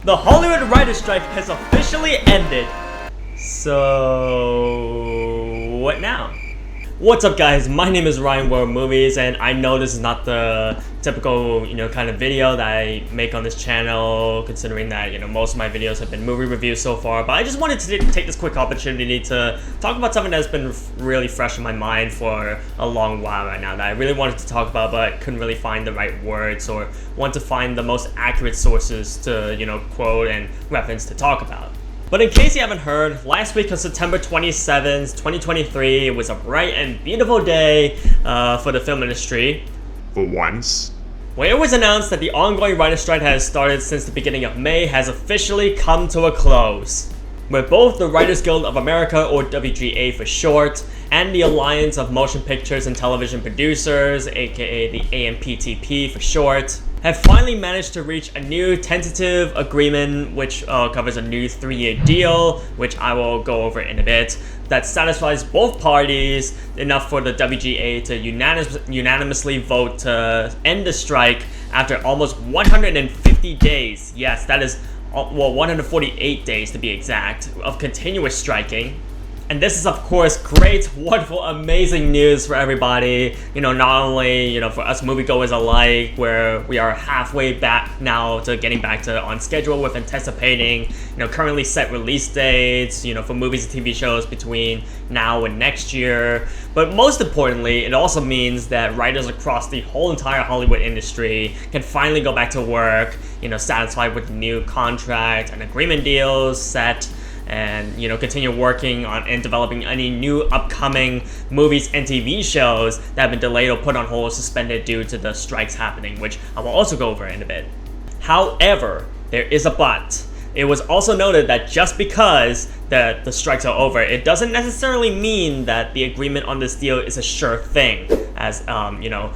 The Hollywood writer's strike has officially ended. So what now? What's up guys, my name is Ryan World Movies, and I know this is not the typical, kind of video that I make on this channel, considering that, most of my videos have been movie reviews so far, but I just wanted to take this quick opportunity to talk about something that's been really fresh in my mind for a long while right now that I really wanted to talk about, but couldn't really find the right words or want to find the most accurate sources to, quote and reference to talk about. But in case you haven't heard, last week on September 27th, 2023, it was a bright and beautiful day for the film industry. For once. Where it was announced that the ongoing writer's strike has started since the beginning of May has officially come to a close. Where both the Writers Guild of America, or WGA for short, and the Alliance of Motion Pictures and Television Producers, aka the AMPTP for short, have finally managed to reach a new tentative agreement which covers a new 3-year deal, which I will go over in a bit, that satisfies both parties enough for the WGA to unanimously vote to end the strike after almost 150 days. Yes, that is, 148 days to be exact, of continuous striking. And this is, of course, great, wonderful, amazing news for everybody. Not only, for us moviegoers alike, where we are halfway back now to getting back to on schedule with anticipating, currently set release dates, for movies and TV shows between now and next year. But most importantly, it also means that writers across the whole entire Hollywood industry can finally go back to work, satisfied with the new contract and agreement deals set, and continue working on and developing any new upcoming movies and TV shows that have been delayed or put on hold or suspended due to the strikes happening, which I will also go over in a bit. However, there is a but. It was also noted that just because the strikes are over, it doesn't necessarily mean that the agreement on this deal is a sure thing, as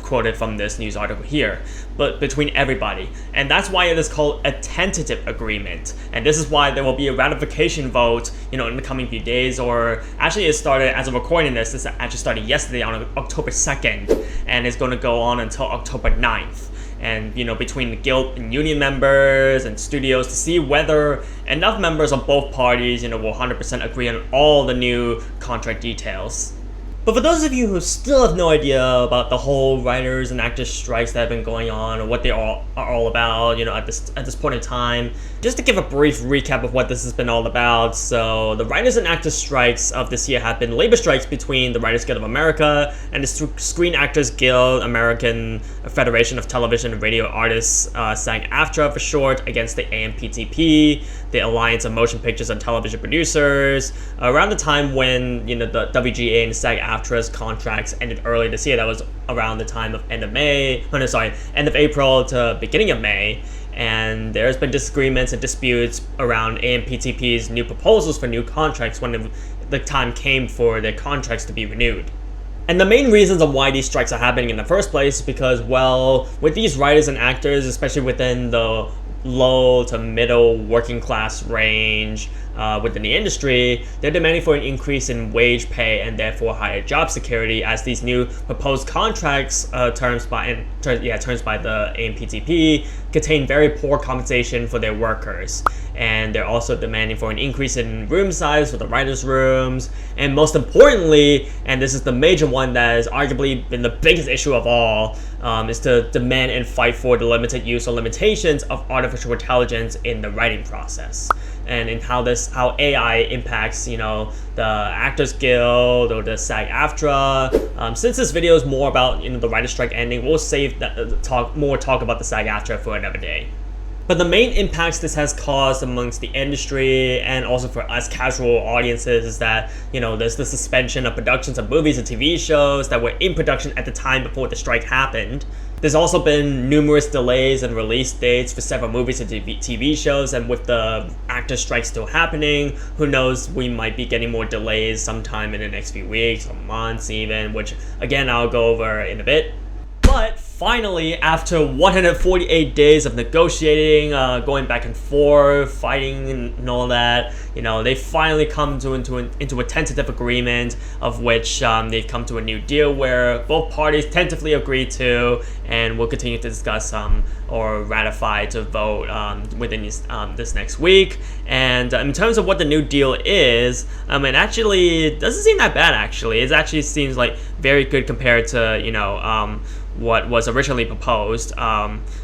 quoted from this news article here, but between everybody. And that's why it is called a tentative agreement. And this is why there will be a ratification vote, in the coming few days, or actually it started, as of recording this actually started yesterday on October 2nd, and it's going to go on until October 9th. And, between the guild and union members and studios to see whether enough members of both parties, will 100% agree on all the new contract details. But for those of you who still have no idea about the whole writers and actors strikes that have been going on, or what they are all about, at this point in time, just to give a brief recap of what this has been all about. So the writers and actors strikes of this year have been labor strikes between the Writers Guild of America and the Screen Actors Guild, American Federation of Television and Radio Artists, SAG-AFTRA for short, against the AMPTP, the Alliance of Motion Pictures and Television Producers, around the time when the WGA and SAG-AFTRA's contracts ended early this year. That was around the time of end of April to beginning of May. And there's been disagreements and disputes around AMPTP's new proposals for new contracts when the time came for their contracts to be renewed. And the main reasons of why these strikes are happening in the first place is because, well, with these writers and actors, especially within the low to middle working class range within the industry, they're demanding for an increase in wage pay and therefore higher job security, as these new proposed contracts terms by the AMPTP contain very poor compensation for their workers. And they're also demanding for an increase in room size for the writers' rooms, and most importantly, and this is the major one that has arguably been the biggest issue of all, is to demand and fight for the limited use or limitations of artificial intelligence in the writing process, and in how AI impacts, the Actors Guild or the SAG-AFTRA. Since this video is more about the writer's strike ending, we'll save that talk about the SAG-AFTRA for another day. But the main impacts this has caused amongst the industry and also for us casual audiences is that, there's the suspension of productions of movies and TV shows that were in production at the time before the strike happened. There's also been numerous delays in release dates for several movies and TV shows, and with the actor strike still happening, who knows, we might be getting more delays sometime in the next few weeks or months even, which again I'll go over in a bit. But finally, after 148 days of negotiating, going back and forth, fighting and all that, they finally come into a tentative agreement, of which they've come to a new deal where both parties tentatively agree to, and we'll continue to discuss or ratify to vote within this next week. And in terms of what the new deal is, it actually doesn't seem that bad. Actually, it actually seems like very good compared to what was originally proposed.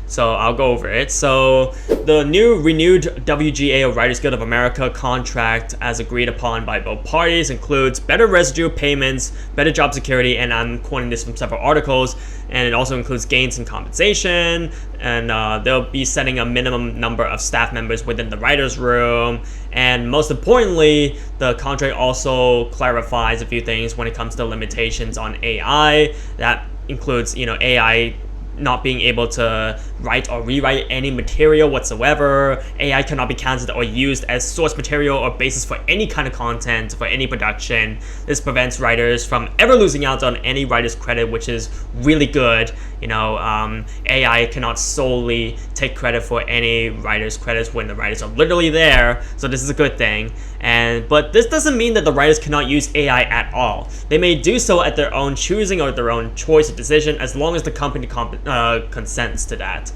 So I'll go over it. So the new renewed WGA or Writers Guild of America contract, as agreed upon by both parties, includes better residual payments, better job security, and I'm quoting this from several articles, and it also includes gains in compensation, and they'll be setting a minimum number of staff members within the writers' room, and most importantly, the contract also clarifies a few things when it comes to limitations on AI. That includes, AI not being able to write or rewrite any material whatsoever. AI cannot be counted or used as source material or basis for any kind of content for any production. This prevents writers from ever losing out on any writer's credit, which is really good. AI cannot solely take credit for any writer's credits when the writers are literally there, so this is a good thing. But this doesn't mean that the writers cannot use AI at all. They may do so at their own choosing or their own choice of decision, as long as the company consents to that.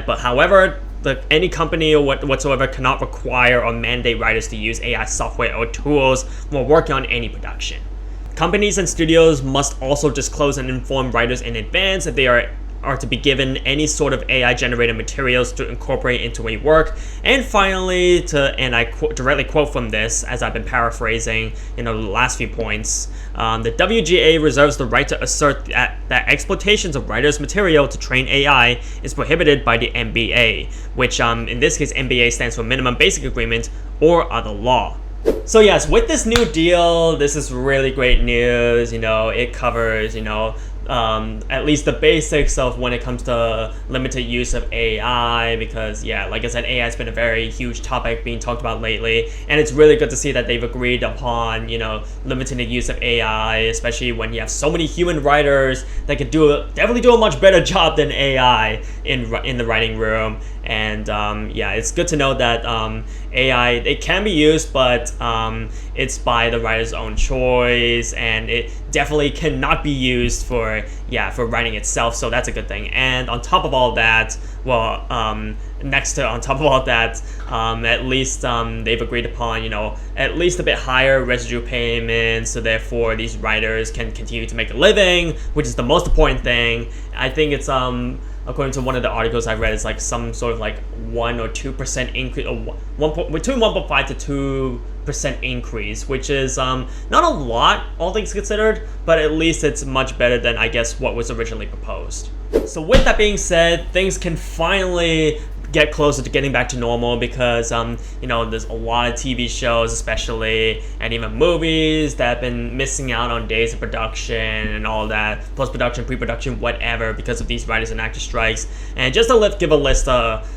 But however, any company or whatsoever cannot require or mandate writers to use AI software or tools while working on any production. Companies and studios must also disclose and inform writers in advance if they are to be given any sort of AI-generated materials to incorporate into a work. And finally, and I directly quote from this, as I've been paraphrasing the last few points, the WGA reserves the right to assert that exploitations of writers' material to train AI is prohibited by the MBA, which in this case, MBA stands for Minimum Basic Agreement, or other law. So yes, with this new deal, this is really great news. It covers, at least the basics of when it comes to limited use of AI, because like I said, AI has been a very huge topic being talked about lately, and it's really good to see that they've agreed upon limiting the use of AI, especially when you have so many human writers that could definitely do a much better job than AI in the writing room. And it's good to know that AI, it can be used, but it's by the writer's own choice, and it definitely cannot be used for writing itself, so that's a good thing. And on top of all that, at least they've agreed upon at least a bit higher residual payments, so therefore these writers can continue to make a living, which is the most important thing. I think it's according to one of the articles I read, it's like some sort of like 1 or 2% increase, or between 1.5 to 2% increase, which is not a lot, all things considered, but at least it's much better than, I guess, what was originally proposed. So with that being said, things can finally get closer to getting back to normal, because there's a lot of TV shows especially, and even movies that have been missing out on days of production and all that, post-production, pre-production, whatever, because of these writers and actor strikes. And just to give a list of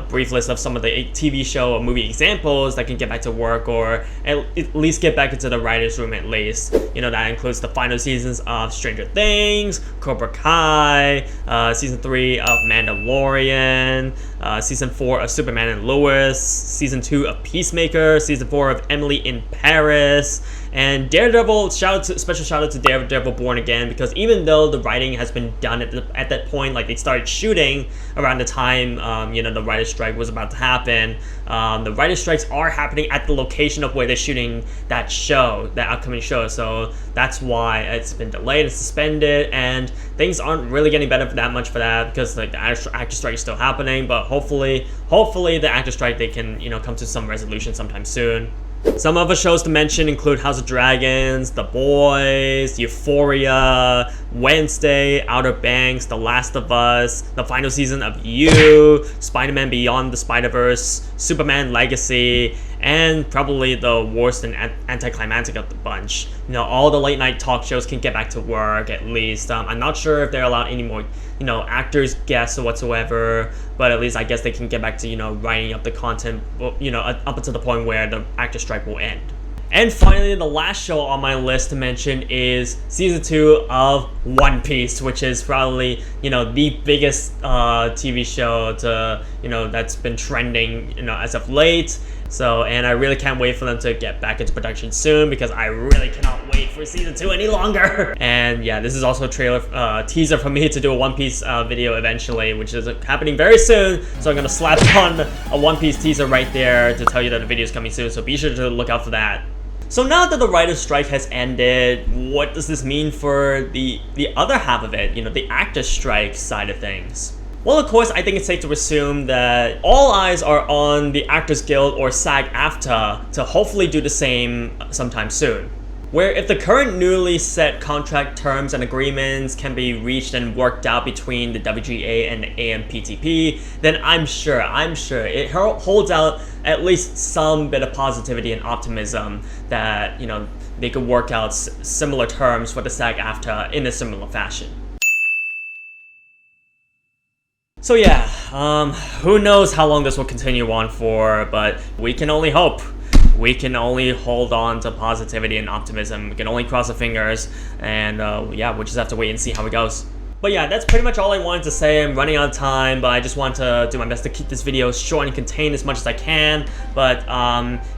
brief list of some of the TV show or movie examples that can get back to work, or at least get back into the writer's room at least. That includes the final seasons of Stranger Things, Cobra Kai, Season 3 of Mandalorian, Season 4 of Superman and Lois, Season 2 of Peacemaker, Season 4 of Emily in Paris, and Daredevil. Special shout out to Daredevil Born Again, because even though the writing has been done at that point, like they started shooting around the time the writer's strike was about to happen, the writer's strikes are happening at the location of where they're shooting that upcoming show, so that's why it's been delayed and suspended, and things aren't really getting better that much for that, because the actor strike is still happening. But hopefully the actor strike, they can come to some resolution sometime soon. Some other shows to mention include House of Dragons, The Boys, Euphoria, Wednesday, Outer Banks, The Last of Us, the final season of You, Spider-Man Beyond the Spider-Verse, Superman Legacy, and probably the worst and anticlimactic of the bunch. All the late night talk shows can get back to work at least. I'm not sure if they're allowed any more, actors, guests, or whatsoever, but at least I guess they can get back to, writing up the content, up until the point where the actor strike will end. And finally, the last show on my list to mention is season 2 of One Piece, which is probably, the biggest TV show to, that's been trending, as of late. So, and I really can't wait for them to get back into production soon because I really cannot wait for season 2 any longer. And yeah, this is also a trailer, teaser for me to do a One Piece video eventually, which is happening very soon. So I'm gonna slap on a One Piece teaser right there to tell you that the video is coming soon. So be sure to look out for that. So now that the writer's strike has ended, what does this mean for the other half of it? The actor's strike side of things. Well, of course, I think it's safe to assume that all eyes are on the Actors Guild or SAG-AFTRA to hopefully do the same sometime soon. Where if the current newly set contract terms and agreements can be reached and worked out between the WGA and the AMPTP, then I'm sure it holds out at least some bit of positivity and optimism that, they could work out similar terms for the SAG-AFTRA in a similar fashion. So yeah, who knows how long this will continue on for, but we can only hope. We can only hold on to positivity and optimism. We can only cross our fingers, and yeah, we'll just have to wait and see how it goes. But yeah, that's pretty much all I wanted to say. I'm running out of time, but I just want to do my best to keep this video short and contained as much as I can. But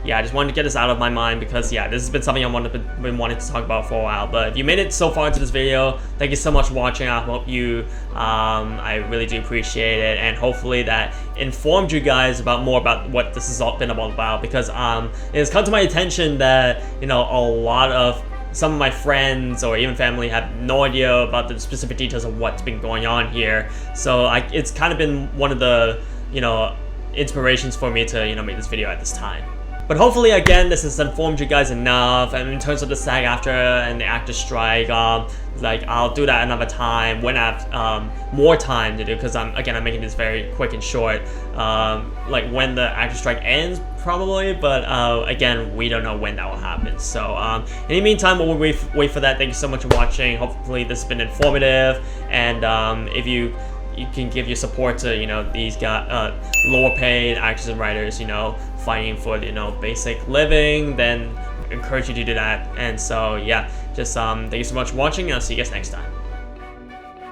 yeah, I just wanted to get this out of my mind because yeah, this has been something I've been wanting to talk about for a while. But if you made it so far into this video, thank you so much for watching. I hope you, I really do appreciate it, and hopefully that informed you guys more about what this has all been about. Because it has come to my attention that a lot of some of my friends or even family have no idea about the specific details of what's been going on here. So it's kind of been one of the, inspirations for me to, make this video at this time. But hopefully, again, this has informed you guys enough. And in terms of the SAG-AFTRA and the actor strike, I'll do that another time when I have more time to do, because I'm making this very quick and short. Like when the actor strike ends, probably. But again, we don't know when that will happen. So in the meantime, we'll wait for that. Thank you so much for watching. Hopefully, this has been informative. And if you can give your support to these guys, lower paid actors and writers, fighting for basic living, then I encourage you to do that. And so yeah, just thank you so much for watching, and I'll see you guys next time.